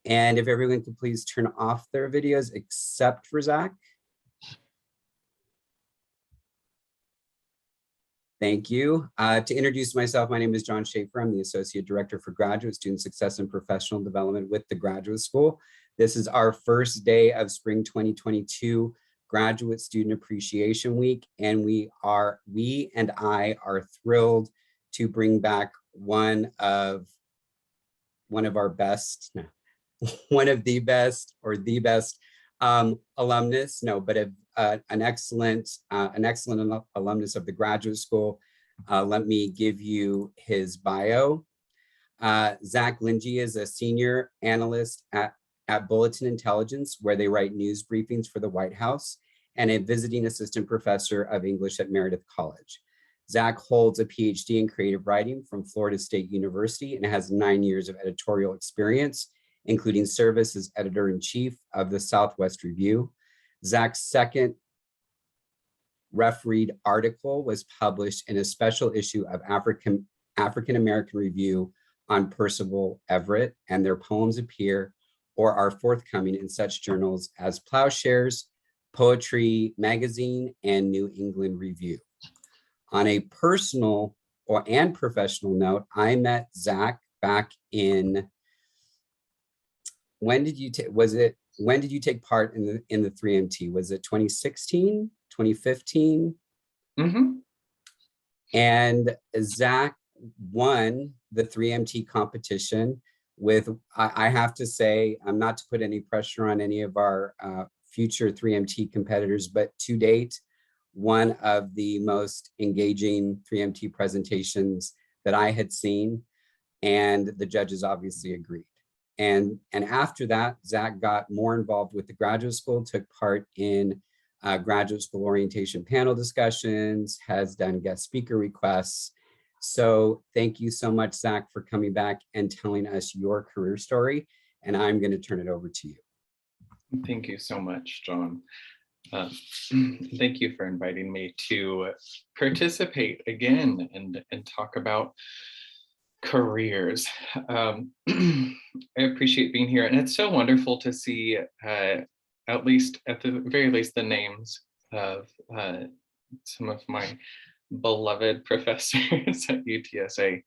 And if everyone could please turn off their videos except for Zach. Thank you. To introduce myself, my name is John Schaefer. I'm the Associate Director for Graduate Student Success and Professional Development with the Graduate School. This is our first day of Spring 2022 Graduate Student Appreciation Week, and we and I are thrilled to bring back one of our best, no, one of the best or the best alumnus, no, but an excellent alumnus of the graduate school. Let me give you his bio. Zach Linge is a senior analyst at Bulletin Intelligence, where they write news briefings for the White House, and a visiting assistant professor of English at Meredith College. Zach holds a PhD in creative writing from Florida State University and has 9 years of editorial experience, including service as editor-in-chief of the Southwest Review. Zach's second refereed article was published in a special issue of African American Review on Percival Everett, and their poems appear or are forthcoming in such journals as Plowshares, Poetry Magazine, and New England Review. On a personal and professional note, I met Zach back in, when did you take part in the 3MT? Was it 2016, 2015? Mm-hmm. And Zach won the 3MT competition with, I have to say, I'm not to put any pressure on any of our future 3MT competitors, but to date, one of the most engaging 3MT presentations that I had seen, and the judges obviously agreed. And after that, Zach got more involved with the graduate school, took part in graduate school orientation panel discussions, has done guest speaker requests. So thank you so much, Zach, for coming back and telling us your career story. And I'm going to turn it over to you. Thank you so much, John. Thank you for inviting me to participate again and talk about careers. I appreciate being here, and it's so wonderful to see at the very least the names of some of my beloved professors at UTSA.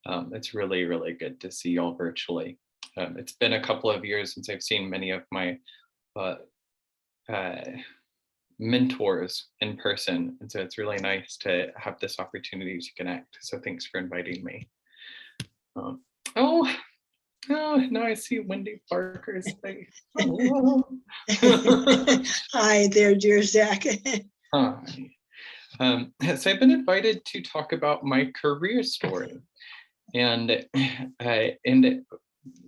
It's really, really good to see y'all virtually. It's been a couple of years since I've seen many of my mentors in person, and so it's really nice to have this opportunity to connect. So thanks for inviting me. Oh, now I see Wendy Parker's face. Oh. Hi there, dear Zach. Hi. So I've been invited to talk about my career story, and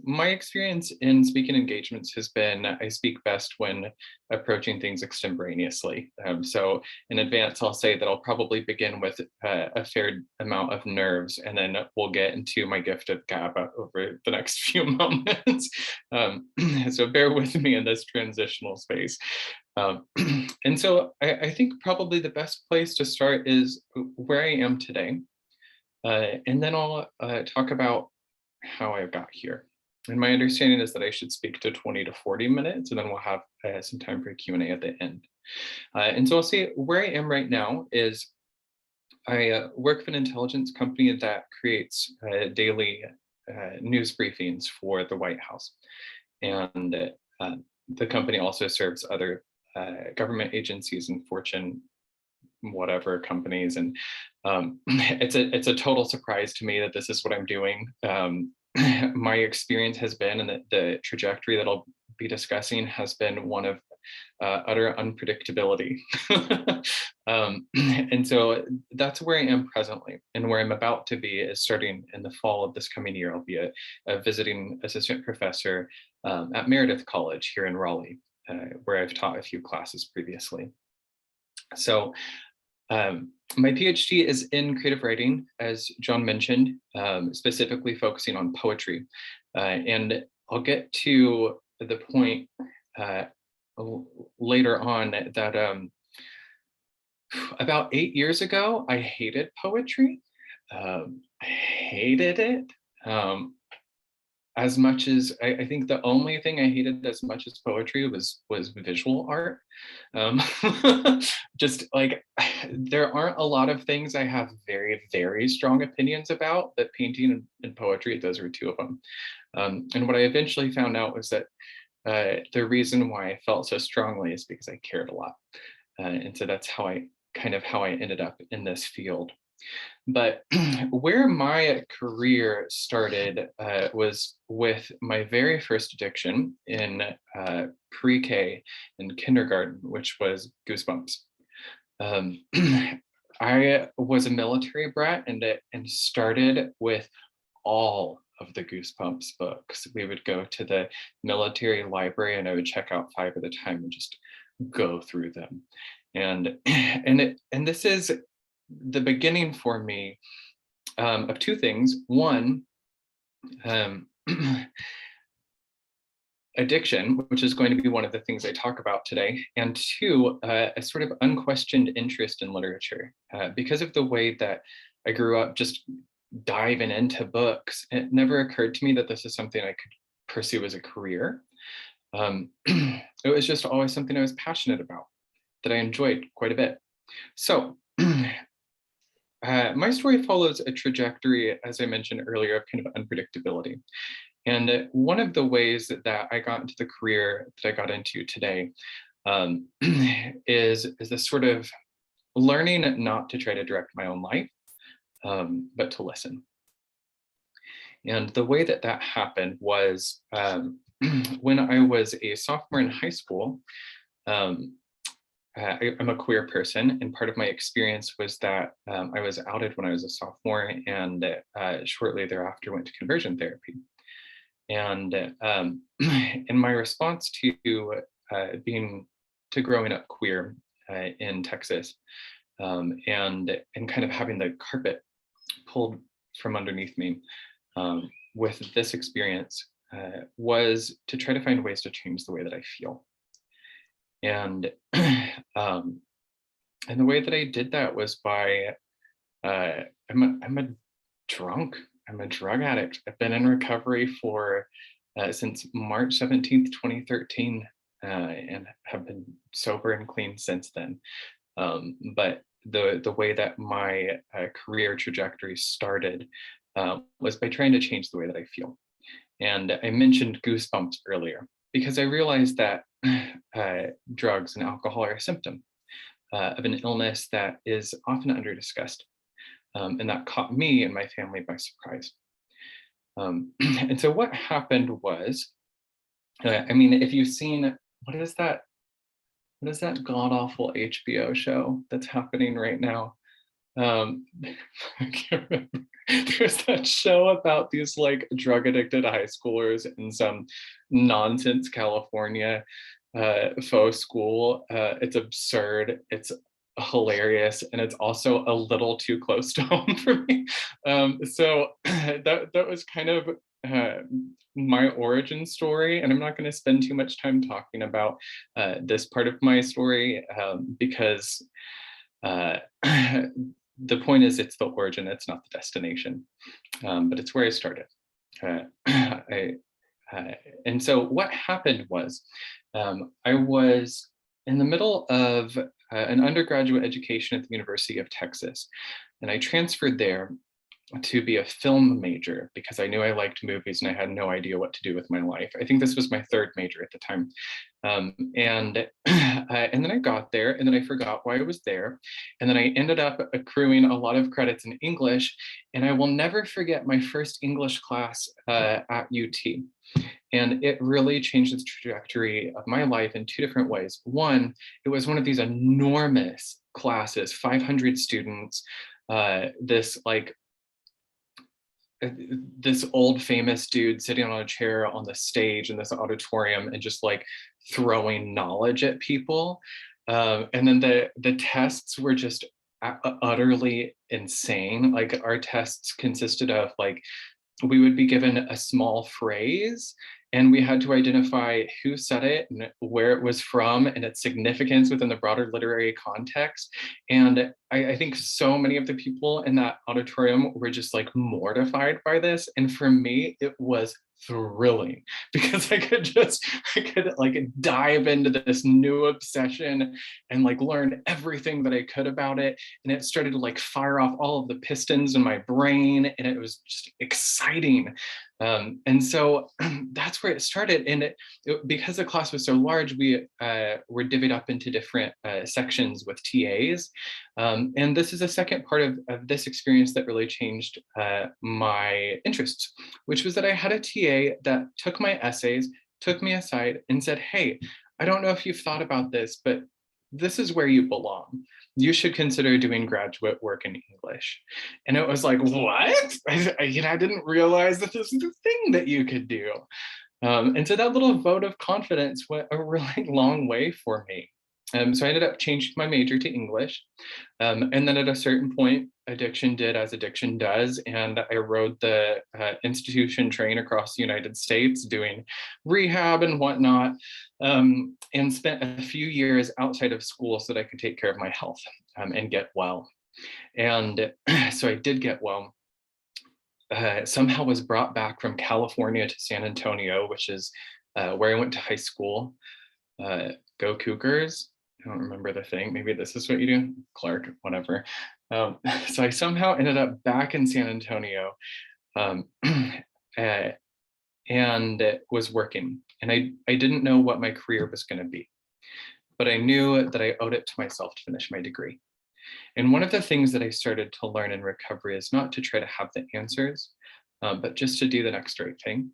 my experience in speaking engagements has been, I speak best when approaching things extemporaneously. So in advance, I'll say that I'll probably begin with a fair amount of nerves, and then we'll get into my gift of gab over the next few moments. So bear with me in this transitional space. And so I think probably the best place to start is where I am today. And then I'll talk about how I got here. And my understanding is that I should speak to 20 to 40 minutes, and then we'll have some time for Q&A at the end. And so I'll say where I am right now is I work for an intelligence company that creates daily news briefings for the White House. And the company also serves other government agencies and Fortune whatever companies. And it's a total surprise to me that this is what I'm doing. My experience has been, and the trajectory that I'll be discussing has been one of utter unpredictability. And so that's where I am presently, and where I'm about to be is starting in the fall of this coming year. I'll be a visiting assistant professor at Meredith College here in Raleigh, where I've taught a few classes previously. So my PhD is in creative writing, as John mentioned, specifically focusing on poetry. And I'll get to the point later on that about 8 years ago, I hated poetry. I hated it. as much as I think the only thing I hated as much as poetry was visual art. Um, just like there aren't a lot of things I have very, very strong opinions about, but painting and poetry, those were two of them. And what I eventually found out was that the reason why I felt so strongly is because I cared a lot. And so that's how I ended up in this field. But where my career started was with my very first addiction in pre-K and kindergarten, which was Goosebumps. Um, I was a military brat and started with all of the Goosebumps books. We would go to the military library and I would check out 5 at a time and just go through them. And this is the beginning for me of 2 things. One, addiction, which is going to be one of the things I talk about today, and 2, a sort of unquestioned interest in literature. Because of the way that I grew up just diving into books, it never occurred to me that this is something I could pursue as a career. It was just always something I was passionate about, that I enjoyed quite a bit. So my story follows a trajectory, as I mentioned earlier, of kind of unpredictability. And one of the ways that I got into the career that I got into today is this sort of learning not to try to direct my own life, but to listen. And the way that happened was when I was a sophomore in high school. I'm a queer person, and part of my experience was that I was outed when I was a sophomore, and shortly thereafter went to conversion therapy. And in my response to growing up queer in Texas, and kind of having the carpet pulled from underneath me with this experience, was to try to find ways to change the way that I feel. And the way that I did that was by I'm a drunk. I'm a drug addict. I've been in recovery for since March 17th, 2013, and have been sober and clean since then. But the way that my career trajectory started was by trying to change the way that I feel. And I mentioned Goosebumps earlier because I realized that drugs and alcohol are a symptom of an illness that is often under-discussed. And that caught me and my family by surprise. And so what happened was, I mean, if you've seen, what is that god-awful HBO show that's happening right now? I can't remember. There's that show about these like drug addicted high schoolers in some nonsense California faux school. It's absurd, it's hilarious, and it's also a little too close to home for me. So that was kind of my origin story, and I'm not going to spend too much time talking about this part of my story because the point is, it's the origin, it's not the destination, but it's where I started. And so what happened was, I was in the middle of an undergraduate education at the University of Texas, and I transferred there to be a film major because I knew I liked movies and I had no idea what to do with my life. I think this was my 3rd major at the time. And then I got there and then I forgot why I was there. And then I ended up accruing a lot of credits in English. And I will never forget my first English class at UT. And it really changed the trajectory of my life in 2 different ways. One, it was one of these enormous classes, 500 students, this old famous dude sitting on a chair on the stage in this auditorium and just like throwing knowledge at people. And then the tests were just utterly insane. Like our tests consisted of like, we would be given a small phrase and we had to identify who said it and where it was from and its significance within the broader literary context. And I think so many of the people in that auditorium were just like mortified by this. And for me, it was thrilling because I could like dive into this new obsession and like learn everything that I could about it. And it started to like fire off all of the pistons in my brain, and it was just exciting. And so that's where it started. And because the class was so large, we were divvied up into different sections with TAs. And this is a second part of this experience that really changed my interests, which was that I had a TA that took my essays, took me aside and said, hey, I don't know if you've thought about this, but this is where you belong. You should consider doing graduate work in English. And it was like, what? I didn't realize that this is a thing that you could do. And so that little vote of confidence went a really long way for me. So I ended up changing my major to English. And then at a certain point, addiction did as addiction does. And I rode the institution train across the United States doing rehab and whatnot, and spent a few years outside of school so that I could take care of my health and get well. And so I did get well. Somehow was brought back from California to San Antonio, which is where I went to high school. Go Cougars. I don't remember the thing. Maybe this is what you do, Clark, whatever. So I somehow ended up back in San Antonio and was working. And I didn't know what my career was going to be, but I knew that I owed it to myself to finish my degree. And one of the things that I started to learn in recovery is not to try to have the answers, but just to do the next right thing.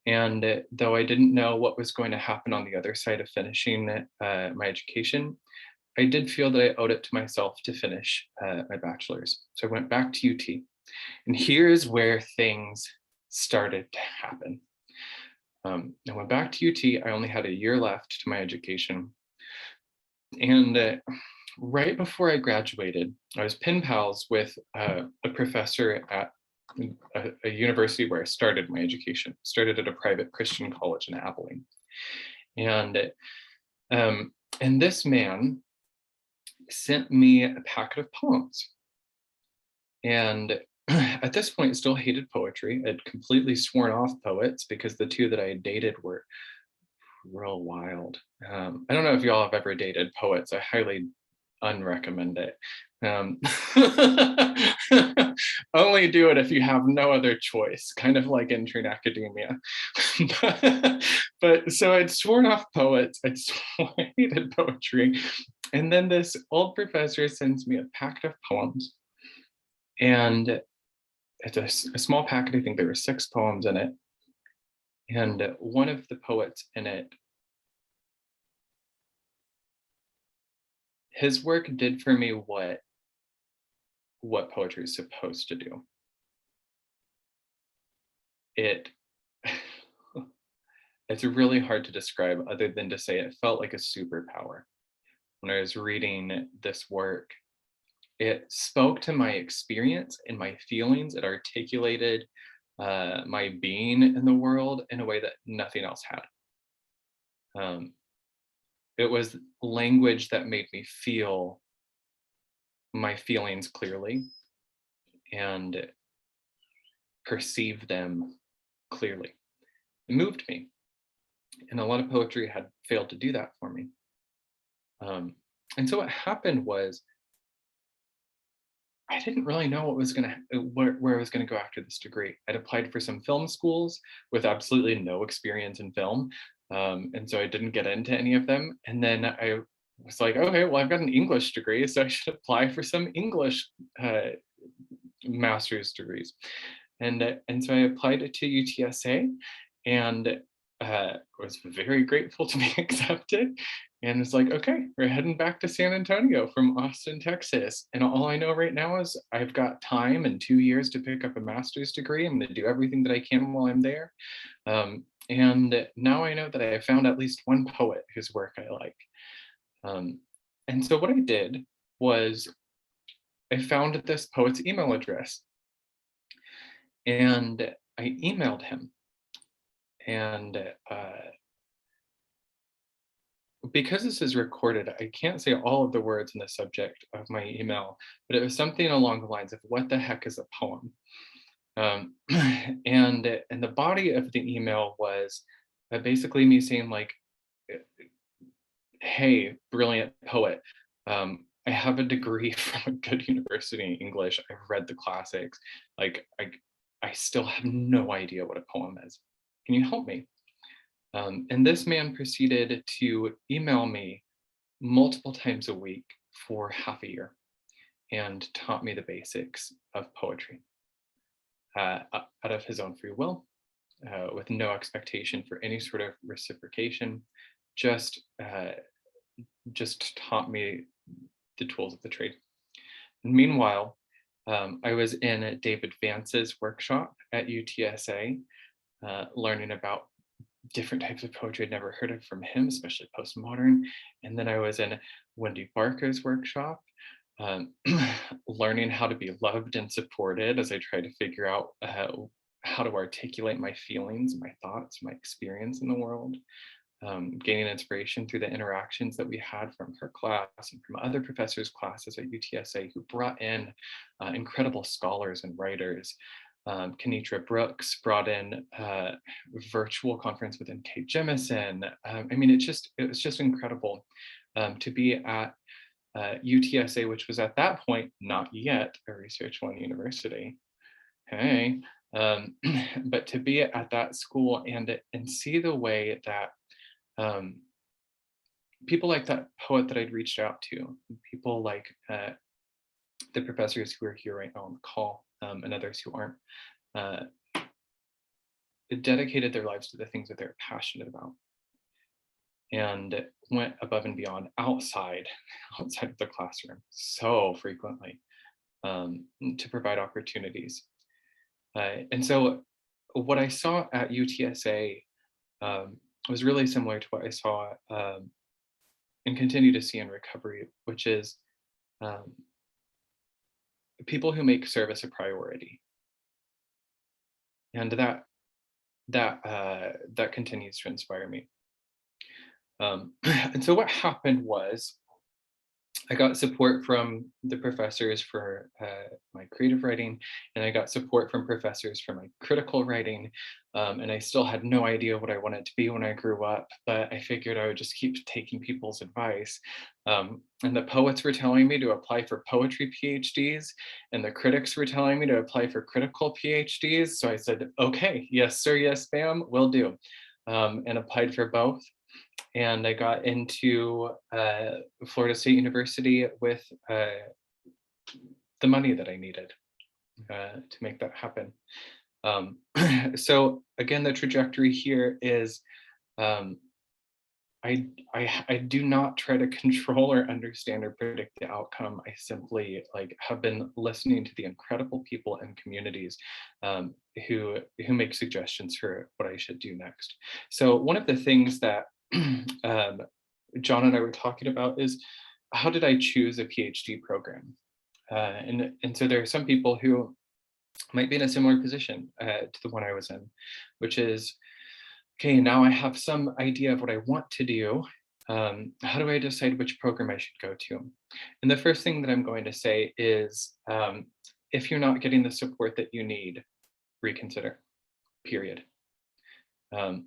And though I didn't know what was going to happen on the other side of finishing my education, I did feel that I owed it to myself to finish my bachelor's. So I went back to UT. And here's where things started to happen. I went back to UT. I only had a year left to my education. And right before I graduated, I was pen pals with a professor at a university where I started my education. Started at a private Christian college in Abilene. And this man sent me a packet of poems. And at this point, still hated poetry. I'd completely sworn off poets because the two that I had dated were real wild. I don't know if y'all have ever dated poets. I highly unrecommend it. Only do it if you have no other choice, kind of like entering academia. but so I'd sworn off poets. I hated poetry. And then this old professor sends me a packet of poems. And it's a small packet. I think there were 6 poems in it. And one of the poets in it, his work did for me what poetry is supposed to do. It's really hard to describe other than to say it felt like a superpower. When I was reading this work, it spoke to my experience and my feelings. It articulated my being in the world in a way that nothing else had. It was language that made me feel my feelings clearly and perceive them clearly. It moved me. And a lot of poetry had failed to do that for me. And so what happened was, I didn't really know where I was gonna go after this degree. I'd applied for some film schools with absolutely no experience in film. And so I didn't get into any of them. And then I was like, okay, well, I've got an English degree, so I should apply for some English master's degrees. And so I applied to UTSA and was very grateful to be accepted. And it's like, okay, we're heading back to San Antonio from Austin, Texas. And all I know right now is I've got time and 2 years to pick up a master's degree. I'm going to do everything that I can while I'm there. And now I know that I have found at least one poet whose work I like. And so what I did was I found this poet's email address and I emailed him. And because this is recorded, I can't say all of the words in the subject of my email, but it was something along the lines of, what the heck is a poem? And the body of the email was basically me saying like, hey, brilliant poet, I have a degree from a good university in English. I've read the classics. Like, I still have no idea what a poem is. Can you help me? And this man proceeded to email me multiple times a week for half a year and taught me the basics of poetry out of his own free will, with no expectation for any sort of reciprocation. Just taught me the tools of the trade. And meanwhile, I was in David Vance's workshop at UTSA, learning about different types of poetry I'd never heard of from him, especially postmodern. And then I was in Wendy Barker's workshop, learning how to be loved and supported as I tried to figure out how to articulate my feelings, my thoughts, my experience in the world. Gaining inspiration through the interactions that we had from her class and from other professors' classes at UTSA who brought in incredible scholars and writers. Kenitra Brooks brought in a virtual conference with N.K. Jemisin. I mean, it was just incredible to be at UTSA, which was at that point not yet a Research One university. Hey, but to be at that school and see the way that people like that poet that I'd reached out to, people like the professors who are here right now on the call, and others who aren't, dedicated their lives to the things that they're passionate about and went above and beyond outside of the classroom so frequently to provide opportunities. And so what I saw at UTSA was really similar to what I saw and continue to see in recovery, which is people who make service a priority. And that continues to inspire me. And so what happened was I got support from the professors for my creative writing, and I got support from professors for my critical writing. And I still had no idea what I wanted to be when I grew up, but I figured I would just keep taking people's advice. And the poets were telling me to apply for poetry PhDs, and the critics were telling me to apply for critical PhDs. So I said, okay, yes, sir, yes, ma'am, will do, and applied for both. And I got into Florida State University with the money that I needed to make that happen. So again, the trajectory here is I do not try to control or understand or predict the outcome. I simply have been listening to the incredible people and communities who make suggestions for what I should do next. So one of the things that John and I were talking about is, how did I choose a PhD program? And so there are some people who might be in a similar position to the one I was in, which is, okay, now I have some idea of what I want to do. How do I decide which program I should go to? And the first thing that I'm going to say is, if you're not getting the support that you need, reconsider, period. I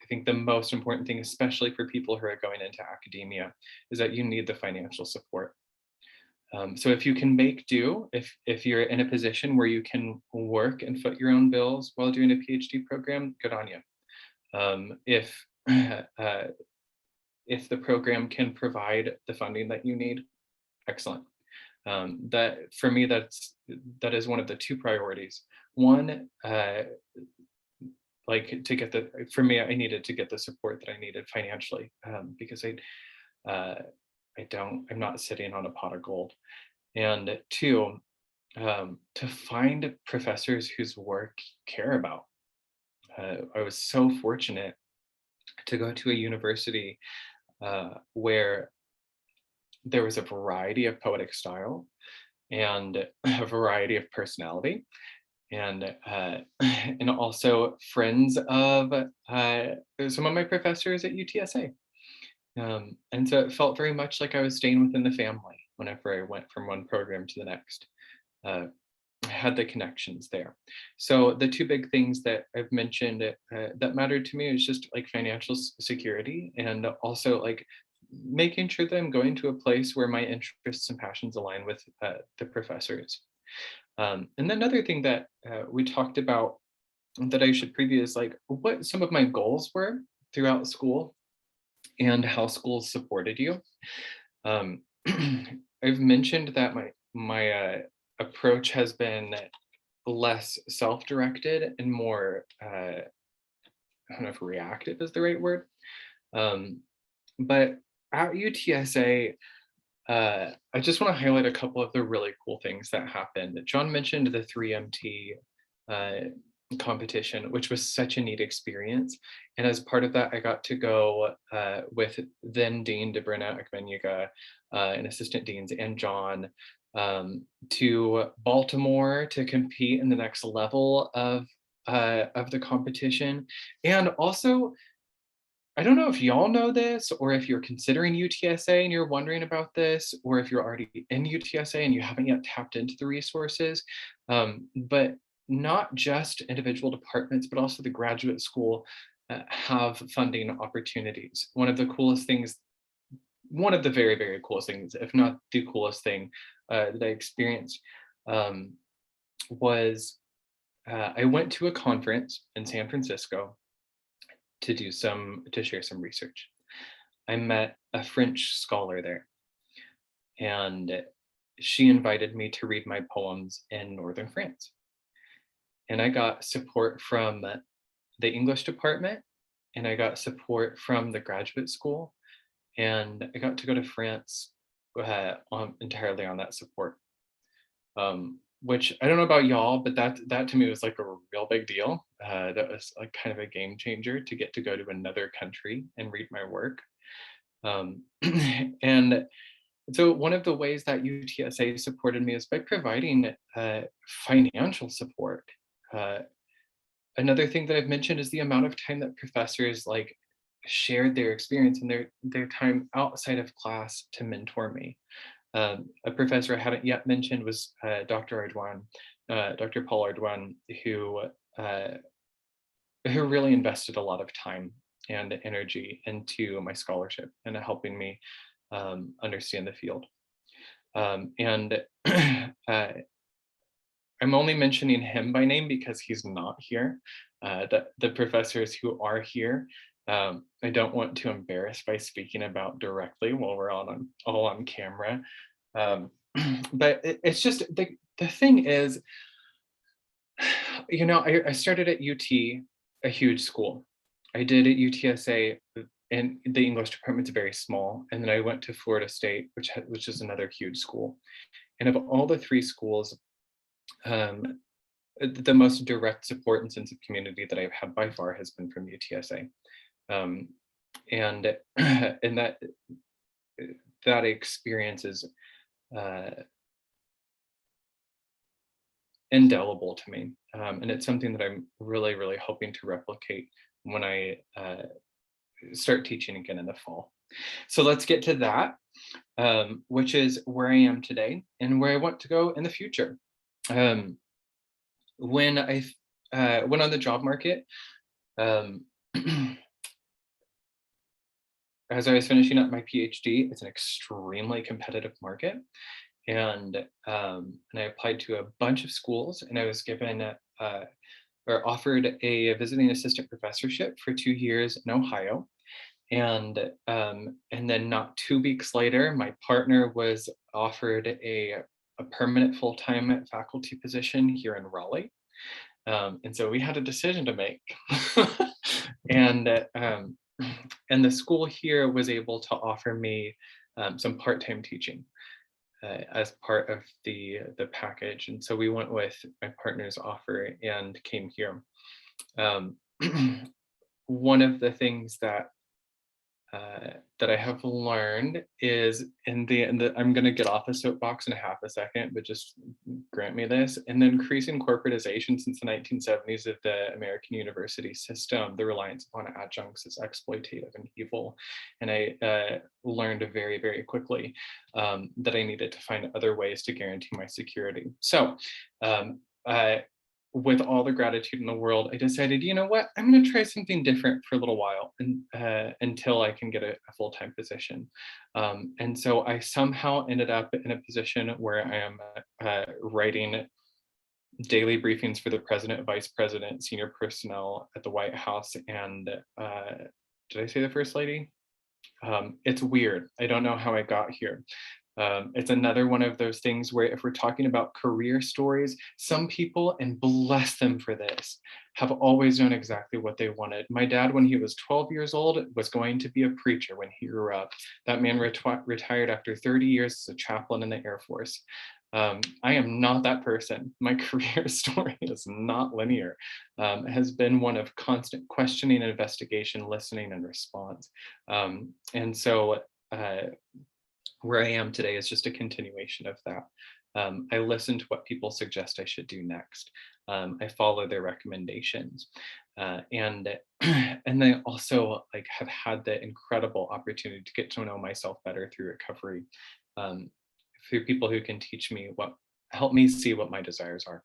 think the most important thing, especially for people who are going into academia, is that you need the financial support. So if you can make do, if you're in a position where you can work and foot your own bills while doing a PhD program, good on you. If the program can provide the funding that you need, excellent. That for me, that is one of the two priorities. One, for me, I needed to get the support that I needed financially, because I'm not sitting on a pot of gold. And two, to find professors whose work you care about. I was so fortunate to go to a university where there was a variety of poetic style and a variety of personality, and also friends of some of my professors at UTSA. And so it felt very much like I was staying within the family whenever I went from one program to the next. I had the connections there. So the two big things that I've mentioned that mattered to me is just like financial security, and also like making sure that I'm going to a place where my interests and passions align with the professors. And then another thing that we talked about that I should preview is like what some of my goals were throughout school and how schools supported you. I've mentioned that my approach has been less self-directed and more, I don't know if reactive is the right word. But at UTSA, I just want to highlight a couple of the really cool things that happened. John mentioned the 3MT competition, which was such a neat experience. And as part of that, I got to go with then Dean Debrina Akmenyuga and assistant deans and John to Baltimore to compete in the next level of the competition. And also, I don't know if y'all know this, or if you're considering UTSA and you're wondering about this, or if you're already in UTSA and you haven't yet tapped into the resources, but not just individual departments, but also the graduate school have funding opportunities. One of the coolest things, one of the very, very coolest things, if not the coolest thing that I experienced was I went to a conference in San Francisco to share some research. I met a French scholar there, and she invited me to read my poems in Northern France. And I got support from the English department, and I got support from the graduate school, and I got to go to France entirely on that support. Which I don't know about y'all, but that to me was like a real big deal. That was like kind of a game changer to get to go to another country and read my work. And so one of the ways that UTSA supported me is by providing financial support. Another thing that I've mentioned is the amount of time that professors like shared their experience and their time outside of class to mentor me. A professor I haven't yet mentioned was Dr. Paul Ardwan, who really invested a lot of time and energy into my scholarship and helping me understand the field. And I'm only mentioning him by name because he's not here. The professors who are here, I don't want to embarrass by speaking about directly while we're all on camera. But it's just, the thing is, you know, I started at UT, a huge school. I did at UTSA, and the English department's very small. And then I went to Florida State, which is another huge school. And of all the three schools, the most direct support and sense of community that I've had by far has been from UTSA. And that experience is indelible to me. And it's something that I'm really, really hoping to replicate when I start teaching again in the fall. So let's get to that, which is where I am today and where I want to go in the future. When I went on the job market, as I was finishing up my PhD, it's an extremely competitive market. And I applied to a bunch of schools, and I was given or offered a visiting assistant professorship for 2 years in Ohio. And then not 2 weeks later, my partner was offered a permanent full-time faculty position here in Raleigh. And so we had a decision to make. And the school here was able to offer me some part-time teaching as part of the package. And so we went with my partner's offer and came here. One of the things that that I have learned is in the I'm going to get off a soapbox in half a second, but just grant me this. In the increasing corporatization since the 1970s of the American university system, the reliance upon adjuncts is exploitative and evil. And I learned very, very quickly that I needed to find other ways to guarantee my security. So with all the gratitude in the world, I decided, you know what, I'm going to try something different for a little while and, until I can get a full-time position. And so I somehow ended up in a position where I am writing daily briefings for the president, vice president, senior personnel at the White House, and did I say the first lady? It's weird. I don't know how I got here. It's another one of those things where if we're talking about career stories, some people, and bless them for this, have always known exactly what they wanted. My dad, when he was 12 years old, was going to be a preacher when he grew up. That man retired after 30 years as a chaplain in the Air Force. I am not that person. My career story is not linear. It has been one of constant questioning, investigation, listening, and response. And so where I am today is just a continuation of that. I listen to what people suggest I should do next. I follow their recommendations. And I also like have had the incredible opportunity to get to know myself better through recovery, through people who can teach me help me see what my desires are.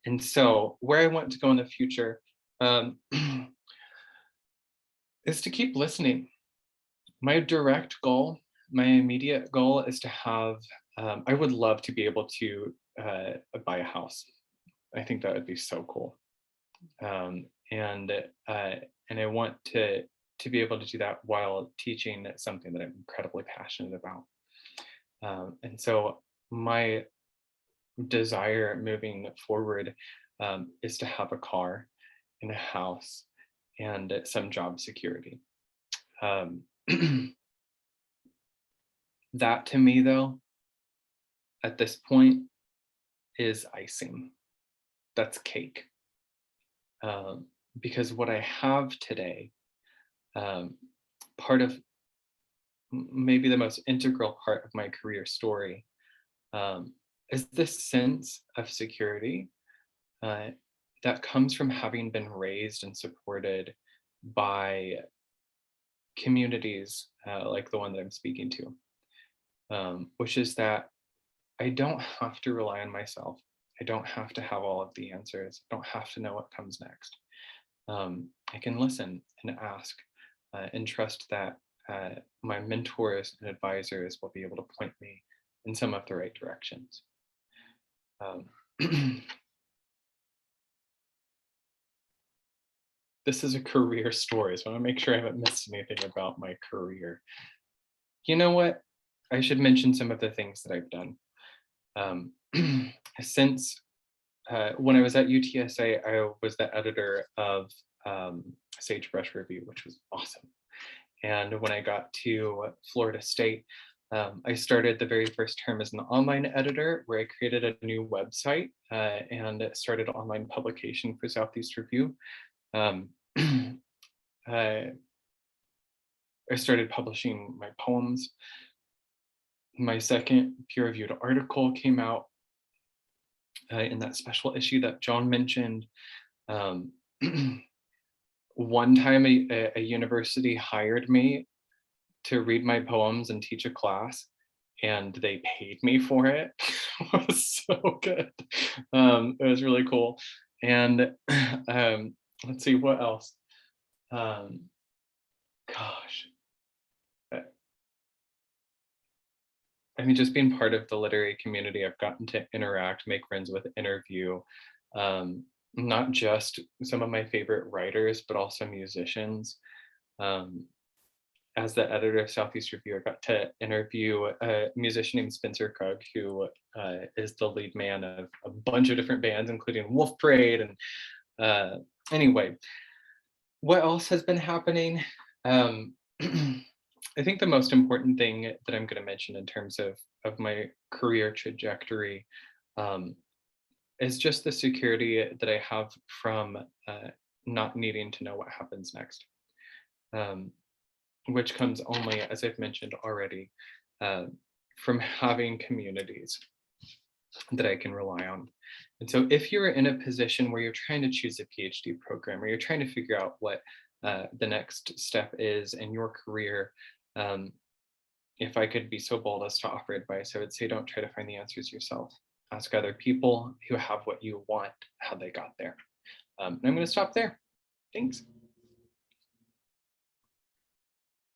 And so where I want to go in the future is to keep listening. My direct goal, my immediate goal is to have, I would love to be able to buy a house. I think that would be so cool. And I want to be able to do that while teaching something that I'm incredibly passionate about. And so my desire moving forward is to have a car and a house and some job security. That to me, though, at this point, is icing. That's cake. Because what I have today, part of maybe the most integral part of my career story, is this sense of security that comes from having been raised and supported by communities like the one that I'm speaking to. Which is that I don't have to rely on myself. I don't have to have all of the answers. I don't have to know what comes next. I can listen and ask and trust that my mentors and advisors will be able to point me in some of the right directions. This is a career story, so I want to make sure I haven't missed anything about my career. You know what? I should mention some of the things that I've done. Since when I was at UTSA, I was the editor of Sagebrush Review, which was awesome. And when I got to Florida State, I started the very first term as an online editor, where I created a new website and started online publication for Southeast Review. I started publishing my poems. My second peer-reviewed article came out in that special issue that John mentioned. One time a university hired me to read my poems and teach a class, and they paid me for it. It was so good. It was really cool. And let's see, what else? Gosh. I mean, just being part of the literary community, I've gotten to interact, make friends with, interview, not just some of my favorite writers, but also musicians. As the editor of Southeast Review, I got to interview a musician named Spencer Krug, who is the lead man of a bunch of different bands, including Wolf Parade. And anyway, what else has been happening? I think the most important thing that I'm going to mention in terms of my career trajectory is just the security that I have from not needing to know what happens next. which comes only, as I've mentioned already, from having communities that I can rely on. And so if you're in a position where you're trying to choose a PhD program, or you're trying to figure out what the next step is in your career, if I could be so bold as to offer advice, I would say don't try to find the answers yourself. Ask other people who have what you want, how they got there. And I'm going to stop there. Thanks.